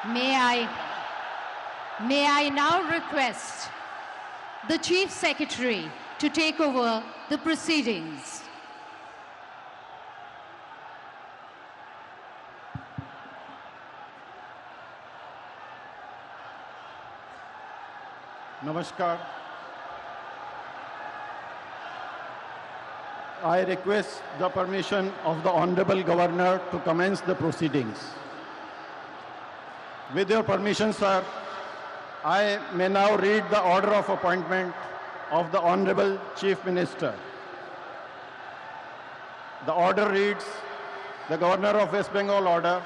May I now request the Chief Secretary to take over the proceedings. Namaskar. I request the permission of the Honorable Governor to commence the proceedings. With your permission, sir, I may now read the order of appointment of the Honorable Chief Minister. The order reads, the Governor of West Bengal order,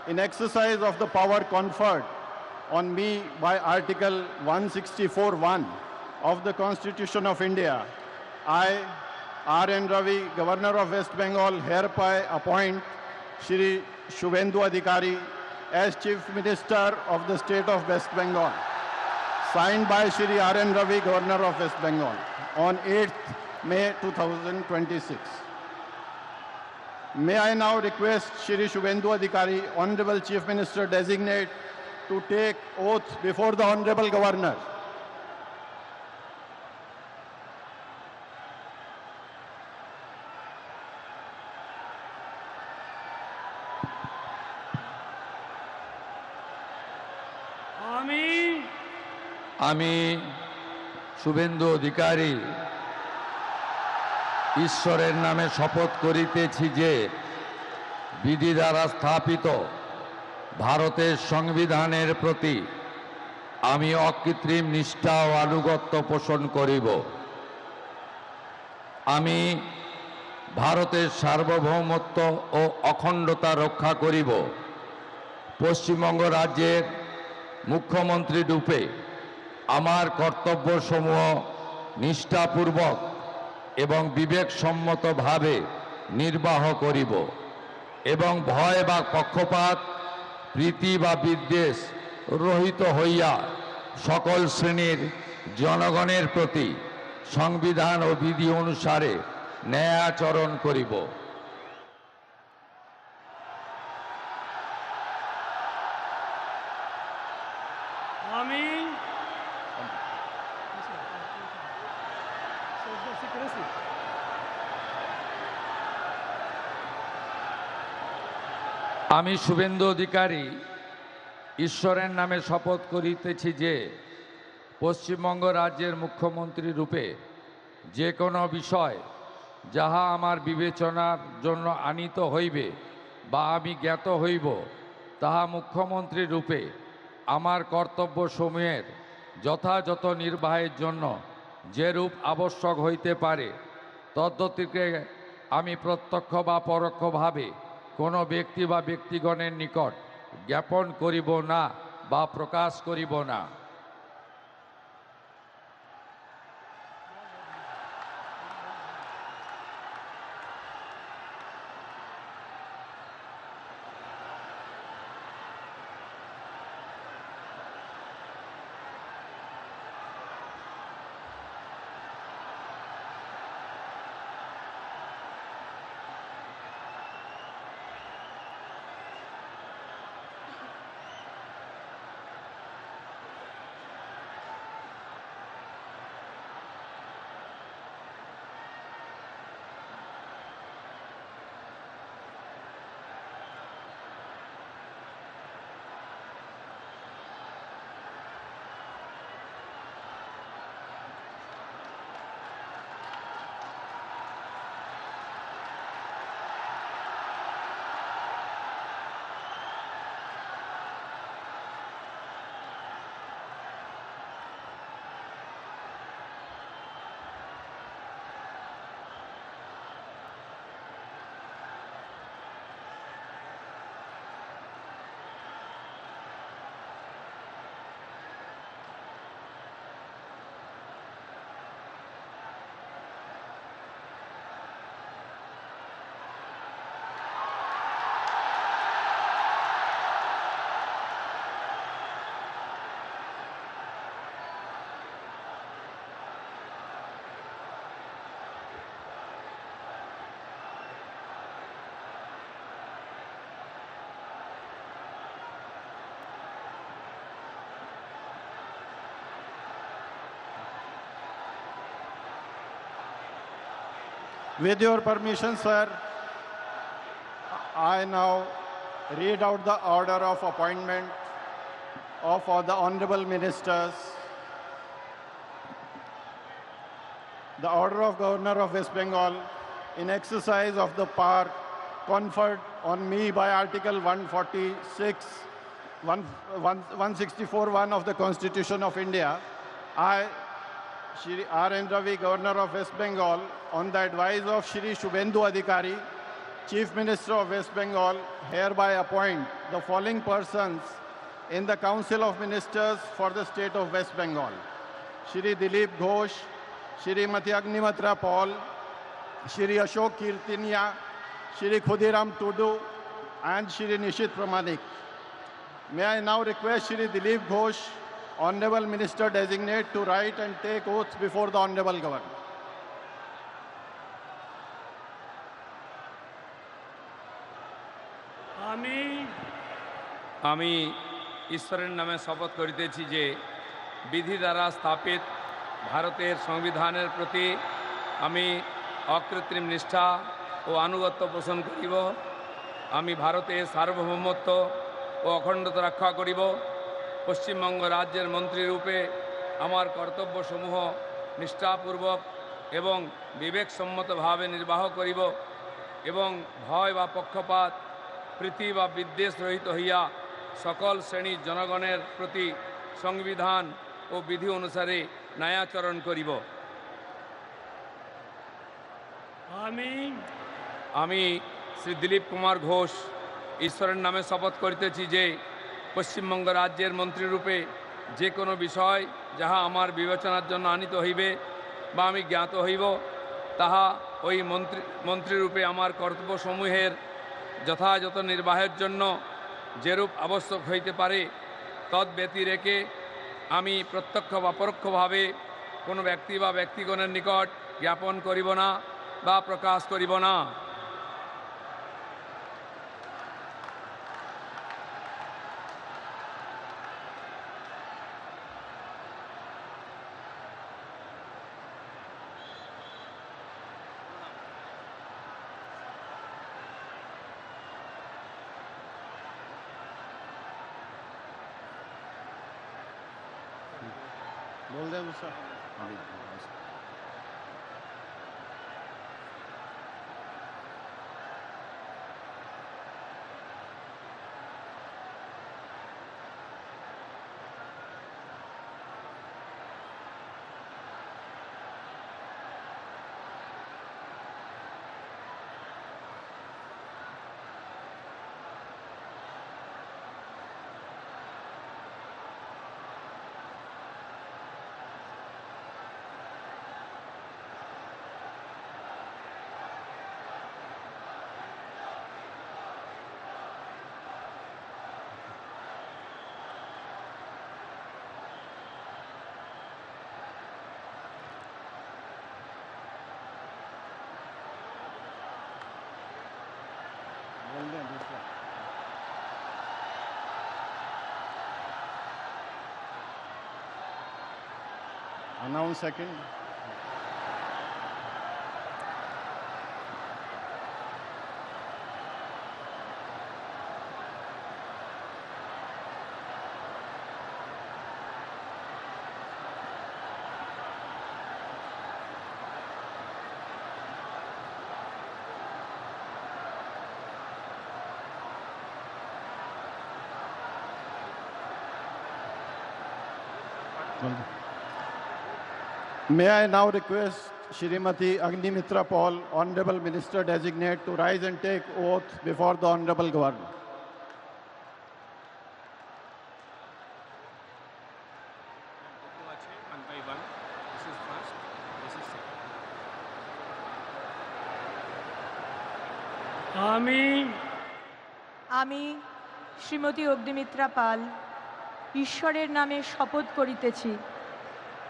in exercise of the power conferred on me by Article 164(1) of the Constitution of India, I, R.N. Ravi, Governor of West Bengal, hereby appoint Shri Shubhendu Adhikari as Chief Minister of the State of West Bengal, signed by Shri R.N. Ravi, Governor of West Bengal, on 8th May 2026. May I now request Shri Shubhendu Adhikari, Honorable Chief Minister Designate, to take oath before the Honorable Governor. আমি শুভেন্দু অধিকারী ঈশ্বরের নামে শপথ করিতেছি যে বিধি দ্বারা স্থাপিত ভারতের সংবিধানের প্রতি আমি অকৃত্রিম নিষ্ঠা ও আনুগত্য পোষণ করিব। আমি ভারতের সার্বভৌমত্ব ও অখণ্ডতা রক্ষা করিব। পশ্চিমবঙ্গ রাজ্যের মুখ্যমন্ত্রী রূপে আমার কর্তব্যসমূহ নিষ্ঠাপূর্বক এবং বিবেকসম্মতভাবে নির্বাহ করিব এবং ভয় বা পক্ষপাত, প্রীতি বা বিদ্বেষ রহিত হইয়া সকল শ্রেণীর জনগণের প্রতি সংবিধান ও বিধি অনুসারে ন্যায় আচরণ করিব। আমি শুভেন্দু অধিকারী ঈশ্বরের নামে শপথ করিতেছি যে পশ্চিমবঙ্গ রাজ্যের মুখ্যমন্ত্রী রূপে যে কোনো বিষয় যাহা আমার বিবেচনার জন্য আনীত হইবে বা আমি জ্ঞাত হইব, তাহা মুখ্যমন্ত্রী রূপে আমার কর্তব্যসমূহের যথাযথ নির্বাহের জন্য যেরূপ আবশ্যক হইতে পারে তদ্গতিকে আমি প্রত্যক্ষ বা পরোক্ষভাবে কোনো ব্যক্তি বা ব্যক্তিগণের নিকট জ্ঞাপন করিব না বা প্রকাশ করিব না। With your permission, sir, I now read out the order of appointment of all the honorable ministers. The order of Governor of West Bengal in exercise of the power conferred on me by Article 164(1) of the Constitution of India, I, Shri R.N. Ravi, Governor of West Bengal, on the advice of Shri Shubhendu Adhikari, Chief Minister of West Bengal, hereby appoint the following persons in the Council of Ministers for the State of West Bengal: Shri Dilip Ghosh, Shrimati Agnimitra Paul, Shri Ashok Kirtinia, Shri Khudiram Tudu, and Shri Nishit Pramanik. May I now request Shri Dilip Ghosh, Honorable Minister Designate, to write and take oath before the Honorable Governor. আমি ঈশ্বরের নামে শপথ করিতেছি যে বিধি দ্বারা স্থাপিত ভারতের সংবিধানের প্রতি আমি অকৃত্রিম নিষ্ঠা ও আনুগত্য পোষণ করিব। আমি ভারতের সার্বভৌমত্ব ও অখণ্ডতা রক্ষা করিব। পশ্চিমবঙ্গ রাজ্যের মন্ত্রীরূপে আমার কর্তব্যসমূহ নিষ্ঠাপূর্বক এবং বিবেকসম্মতভাবে নির্বাহ করিব এবং ভয় বা পক্ষপাত প্রীতি বা বিদ্বেষ রহিত হইয়া সকল শ্রেণীর জনগণের প্রতি সংবিধান ও বিধি অনুসারে ন্যায়াচরণ করিব। আমি শ্রী দিলীপ কুমার ঘোষ ঈশ্বরের নামে শপথ করিতেছি যে পশ্চিমবঙ্গ রাজ্যের মন্ত্রীরূপে যে কোনো বিষয় যাহা আমার বিবেচনার জন্য আনিত হইবে বা আমি জ্ঞাত হইব, তাহা ওই মন্ত্রীরূপে আমার কর্তব্যসমূহের যথাযথ নির্বাহের জন্য যেরূপ আবশ্যক হইতে পারে তদ্ব্যতিরেকে আমি প্রত্যক্ষ বা পরোক্ষভাবে কোনো ব্যক্তি বা ব্যক্তিগণের নিকট জ্ঞাপন করিব না বা প্রকাশ করিব না। बोल दें sir. Announce second. May I now request Shrimati Agnimitra Paul, Honorable Minister Designate, to rise and take oath before the Honorable Governor. আমি শ্রীমতী অগ্নিমিত্রা পাল ঈশ্বরের নামে শপথ করিতেছি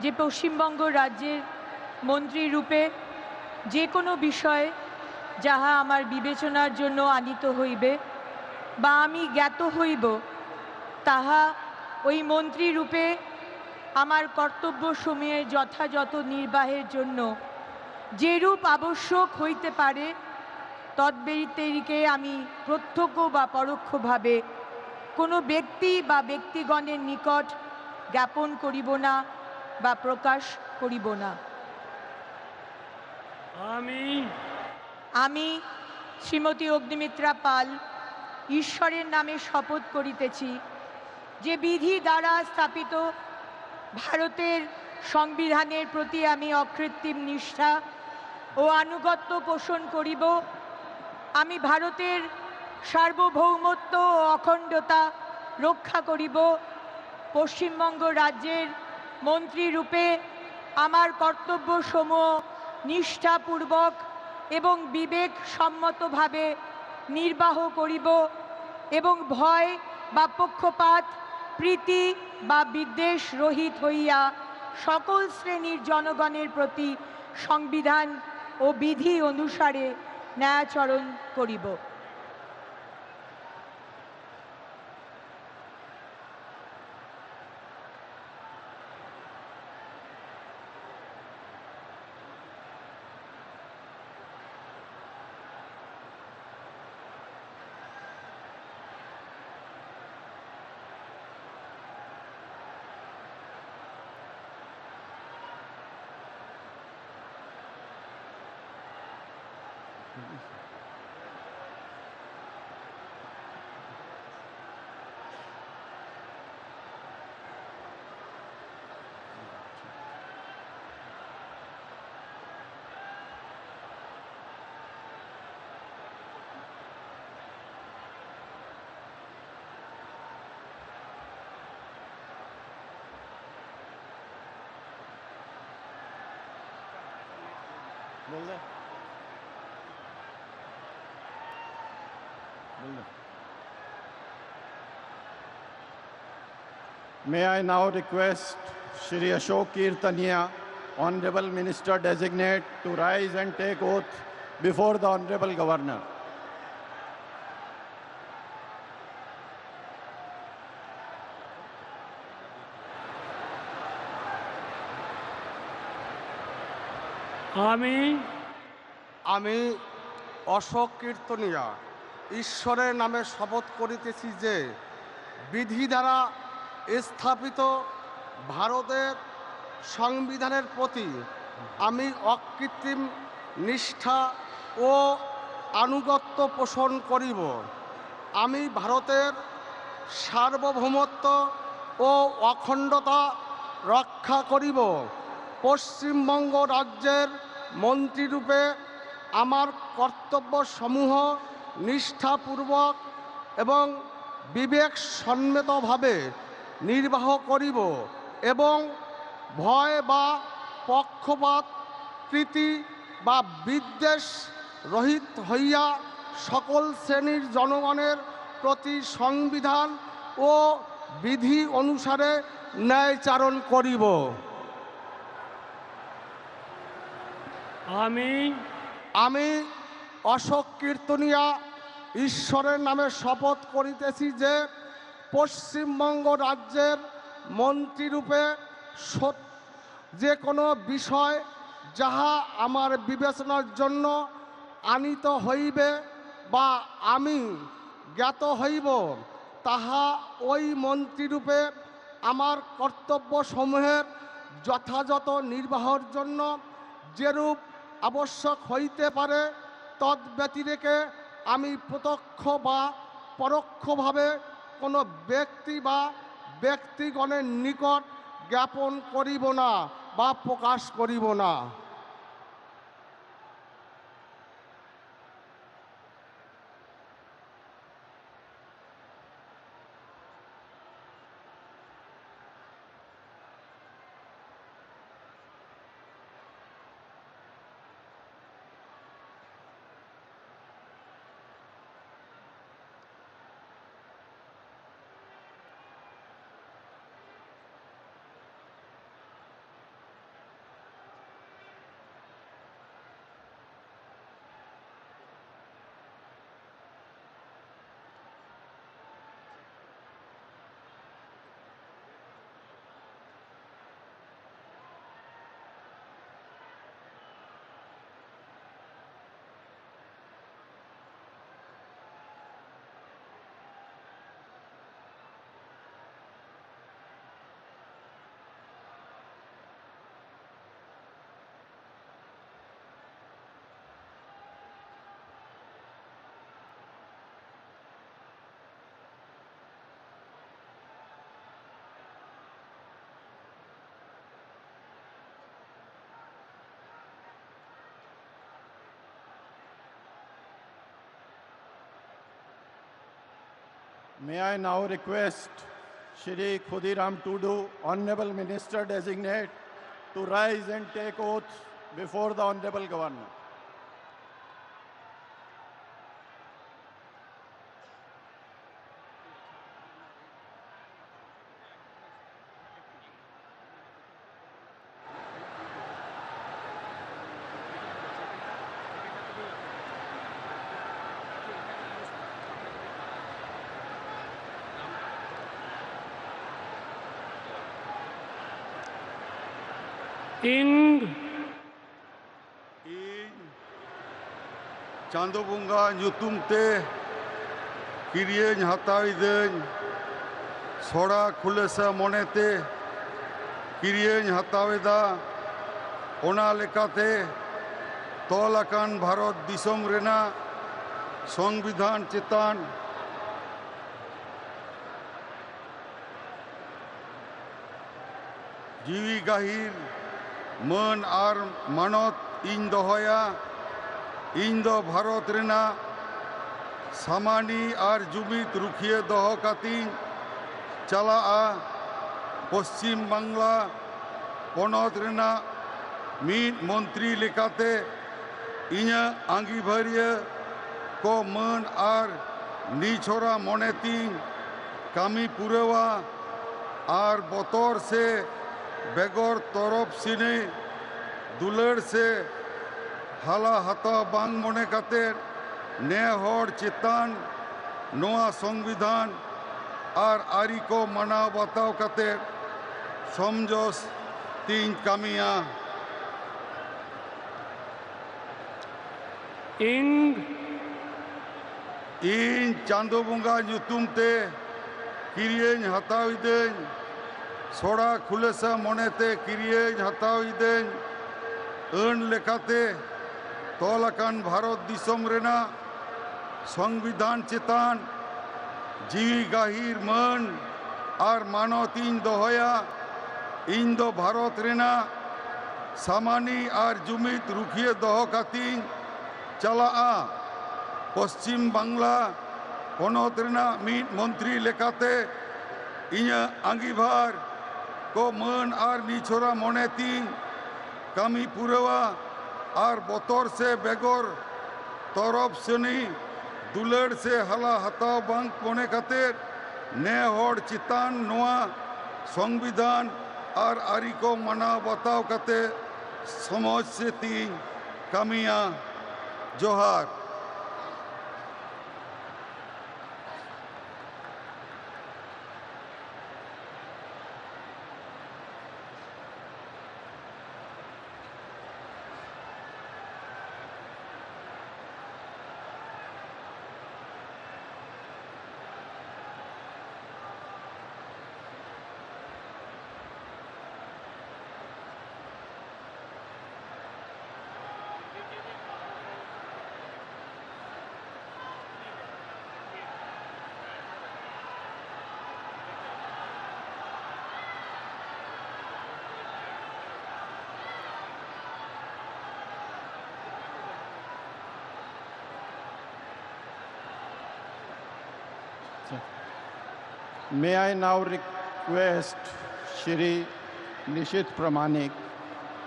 যে পশ্চিমবঙ্গ রাজ্যের মন্ত্রী রূপে যে কোনো বিষয় যাহা আমার বিবেচনার জন্য আনিত হইবে বা আমি জ্ঞাত হইব, তাহা ওই মন্ত্রী রূপে আমার কর্তব্যসমূহের যথাযথ নির্বাহের জন্য যেরূপ আবশ্যক হইতে পারে তদ্ব্যতিরিকে আমি প্রত্যক্ষ বা পরোক্ষভাবে কোনো ব্যক্তি বা ব্যক্তিগণের নিকট জ্ঞাপন করিব না বা প্রকাশ করিব না। আমি শ্রীমতী অগ্নিমিত্রা পাল ঈশ্বরের নামে শপথ করিতেছি যে বিধি দ্বারা স্থাপিত ভারতের সংবিধানের প্রতি আমি অকৃত্রিম নিষ্ঠা ও আনুগত্য পোষণ করিব। আমি ভারতের সার্বভৌমত্ব ও অখণ্ডতা রক্ষা করিব। পশ্চিমবঙ্গ রাজ্যের মন্ত্রীরূপে আমার কর্তব্যসমূহ নিষ্ঠাপূর্বক এবং বিবেকসম্মতভাবে নির্বাহ করিব এবং ভয় বা পক্ষপাত প্রীতি বা বিদ্বেষ রহিত হইয়া সকল শ্রেণীর জনগণের প্রতি সংবিধান ও বিধি অনুসারে ন্যায়াচরণ করিব। May I now request Shri Ashok Kirtania, Honorable Minister Designate, to rise and take oath before the Honorable Governor. আমি অশোক কীর্তনিয়া ঈশ্বরের নামে শপথ করিতেছি যে বিধি দ্বারা স্থাপিত ভারতের সংবিধানের প্রতি আমি অকৃত্রিম নিষ্ঠা ও আনুগত্য পোষণ করিব। আমি ভারতের সার্বভৌমত্ব ও অখণ্ডতা রক্ষা করিব। পশ্চিমবঙ্গ রাজ্যের মন্ত্রীরূপে আমার কর্তব্যসমূহ নিষ্ঠাপূর্বক এবং বিবেকসম্মতভাবে নির্বাহ করিব এবং ভয় বা পক্ষপাত প্রীতি বা বিদ্বেষ রহিত হইয়া সকল শ্রেণীর জনগণের প্রতি সংবিধান ও বিধি অনুসারে ন্যায়চারণ করিব। আমি অশোক কীর্তনিয়া ঈশ্বরের নামে শপথ করিতেছি যে পশ্চিমবঙ্গ রাজ্যের মন্ত্রীরূপে যে কোনো বিষয় যাহা আমার বিবেচনার জন্য আনিত হইবে বা আমি জ্ঞাত হইব, তাহা ওই মন্ত্রীরূপে আমার কর্তব্যসমূহের যথাযথ নির্বাহের জন্য যেরূপ আবশ্যক হইতে পারে তদ্ব্যতিরেকে আমি প্রত্যক্ষ বা পরোক্ষভাবে কোনো ব্যক্তি বা ব্যক্তিগণের নিকট জ্ঞাপন করিব না বা প্রকাশ করিব না। May I now request Shri Khudiram Tudu, Honorable Minister Designate, to rise and take oath before the Honorable Governor. ing ᱤᱧ ᱪᱟᱸᱫᱳ ᱵᱚᱸᱜᱟ ᱧᱩᱛᱩᱢ ᱛᱮ ᱠᱤᱨᱤᱭᱟᱹᱧ ᱦᱟᱛᱟᱣᱤᱫᱟᱹᱧ ᱥᱚᱲᱟ ᱠᱷᱩᱞᱟᱹᱥᱟ ᱢᱚᱱᱮᱛᱮ ᱠᱤᱨᱤᱭᱟᱹᱧ ᱦᱟᱛᱟᱣᱮᱫᱟ ᱚᱱᱟ ᱞᱮᱠᱟᱛᱮ ᱛᱚᱞ ᱟᱠᱟᱱ ᱵᱷᱟᱨᱚᱛ ᱫᱤᱥᱚᱢ ᱨᱮᱱᱟᱜ ᱥᱚᱝᱵᱤᱫᱷᱟᱱ ᱪᱮᱛᱟᱱ ᱡᱤᱣᱤ ᱜᱟᱹᱦᱤᱨ ᱢᱟᱹᱱ ᱟᱨ ᱢᱟᱱᱚᱛ ᱤᱧ ᱫᱚᱦᱚᱭᱟ। ᱤᱧ ᱫᱚ ᱵᱷᱟᱨᱚᱛ ᱨᱮᱱᱟᱜ ᱥᱟᱢᱟᱱᱤ ᱟᱨ ᱡᱩᱢᱤᱫ ᱨᱩᱠᱷᱤᱭᱟᱹ ᱫᱚᱦᱚ ᱠᱟᱛᱮᱧ ᱪᱟᱞᱟᱜᱼᱟ। ᱯᱚᱥᱪᱤᱢ ᱵᱟᱝᱞᱟ ᱯᱚᱱᱚᱛ ᱨᱮᱱᱟᱜ ᱢᱤᱫ ᱢᱚᱱᱛᱨᱤ ᱞᱮᱠᱟᱛᱮ ᱤᱧᱟᱹᱜ ᱟᱸᱜᱤᱵᱷᱟᱹᱨᱤᱭᱟᱹ ᱠᱚ ᱢᱟᱹᱱ ᱟᱨ ᱱᱤᱪᱷᱚᱨᱟ ᱢᱚᱱᱮᱛᱤᱧ ᱠᱟᱹᱢᱤ ᱯᱩᱨᱟᱹᱣᱟ ᱟᱨ ᱵᱚᱛᱚᱨ ᱥᱮ बेगौर तरफ सिने दुलड़ से हाला हता बांग मने काते ने हर चेतान नोआ संविधान आर आरी को मनाव बताव काते समझोस तीन कामिया ing इन चांदो बुंगा ᱧᱩᱛᱩᱢ ᱛᱮ ᱠᱤᱨᱤᱭᱟᱹᱧ ᱦᱟᱛᱟᱣᱤᱫᱟᱹᱧ ᱥᱚᱲᱟ ᱠᱷᱩᱞᱟᱹᱥᱟ ᱢᱚᱱᱮᱛᱮ ᱠᱤᱨᱤᱭᱟᱹᱧ ᱦᱟᱛᱟᱣᱤᱫᱟᱹᱧ ᱟᱹᱱ ᱞᱮᱠᱟᱛᱮ ᱛᱚᱞ ᱟᱠᱟᱱ ᱵᱷᱟᱨᱚᱛ ᱫᱤᱥᱚᱢ ᱨᱮᱱᱟᱜ ᱥᱚᱝᱵᱤᱫᱷᱟᱱ ᱪᱮᱛᱟᱱ ᱡᱤᱣᱤ ᱜᱟᱹᱦᱤᱨ ᱢᱟᱹᱱ ᱟᱨ ᱢᱟᱱᱚᱛ ᱤᱧ ᱫᱚᱦᱚᱭᱟ। ᱤᱧ ᱫᱚ ᱵᱷᱟᱨᱚᱛ ᱨᱮᱱᱟᱜ ᱥᱟᱢᱟᱱᱤ ᱟᱨ ᱡᱩᱢᱤᱫ ᱨᱩᱠᱷᱤᱭᱟᱹ ᱫᱚᱦᱚ ᱠᱟᱛᱮᱧ ᱪᱟᱞᱟᱜᱼᱟ। ᱯᱚᱥᱪᱤᱢ ᱵᱟᱝᱞᱟ ᱯᱚᱱᱚᱛ ᱨᱮᱱᱟᱜ ᱢᱤᱫ ᱢᱚᱱᱛᱨᱤ ᱞᱮᱠᱟᱛᱮ ᱤᱧᱟᱹᱜ ᱟᱸᱜᱤᱵᱷᱟᱨ को मान आर निछोरा मने तीन कमी पुरवा आर बतर से बेगोर तरफ सनी दुलड़ से हला हताव बांग मने खातिर ने हर चितान नोआ संविधान आर आरी को मना बताव काते समझ से तीन कमिया जोहार। May I now request Shri Nishit Pramanik,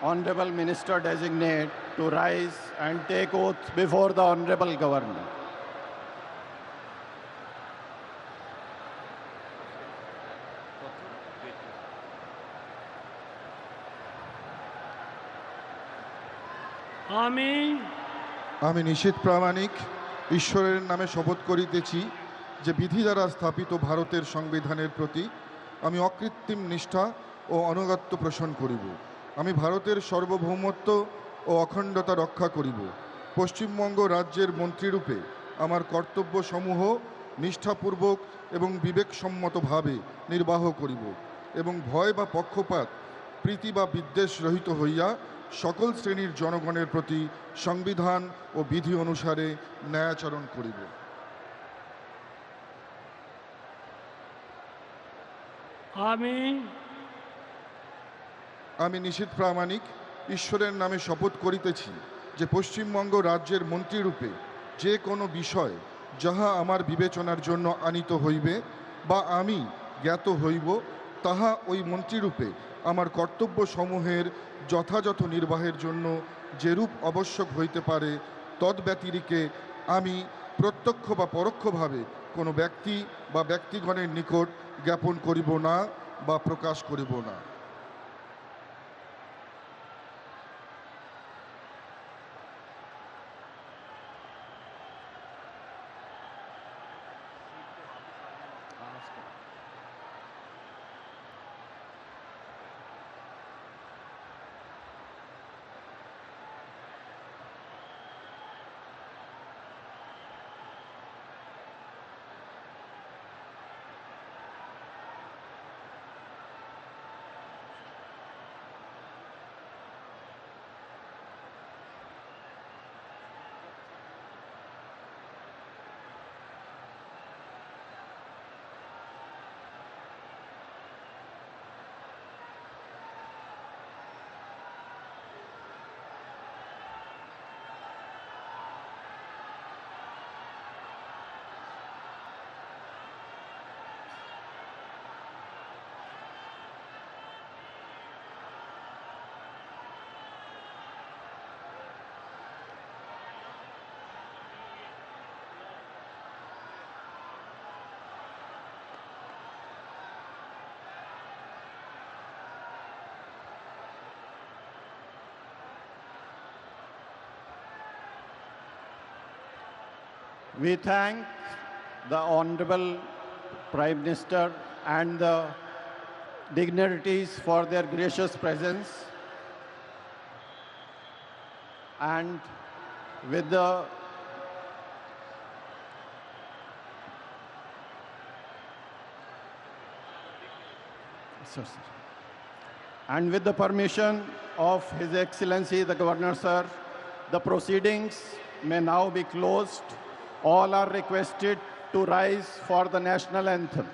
Honorable Minister Designate, to rise and take oath before the Honorable Governor. আমি নিশীথ প্রামাণিক ঈশ্বরের নামে শপথ করিতেছি যে বিধি দ্বারা স্থাপিত ভারতের সংবিধানের প্রতি আমি অকৃত্রিম নিষ্ঠা ও আনুগত্য পোষণ করিব। আমি ভারতের সার্বভৌমত্ব ও অখণ্ডতা রক্ষা করিব। পশ্চিমবঙ্গ রাজ্যের মন্ত্রীরূপে আমার কর্তব্যসমূহ নিষ্ঠাপূর্বক এবং বিবেকসম্মতভাবে নির্বাহ করিব এবং ভয় বা পক্ষপাত প্রীতি বা বিদ্বেষ রহিত হইয়া সকল শ্রেণীর জনগণের প্রতি সংবিধান ও বিধি অনুসারে ন্যায়াচরণ করিব। আমি নিশীথ প্রামাণিক ঈশ্বরের নামে শপথ করিতেছি যে পশ্চিমবঙ্গ রাজ্যের মন্ত্রীরূপে যে কোনো বিষয় যাহা আমার বিবেচনার জন্য আনিত হইবে বা আমি জ্ঞাত হইব, তাহা ওই মন্ত্রীরূপে আমার কর্তব্য সমূহের যথাযথ নির্বাহের জন্য যেরূপ আবশ্যক হইতে পারে, তদ্ব্যতিরিকে আমি প্রত্যক্ষ বা পরোক্ষভাবে কোনো ব্যক্তি বা ব্যক্তিগণের নিকট জ্ঞাপন করিব না বা প্রকাশ করিব না। We thank the Honorable Prime Minister and the dignitaries for their gracious presence. And with the And with the permission of His Excellency the Governor, sir, the proceedings may now be closed. All are requested to rise for the national anthem.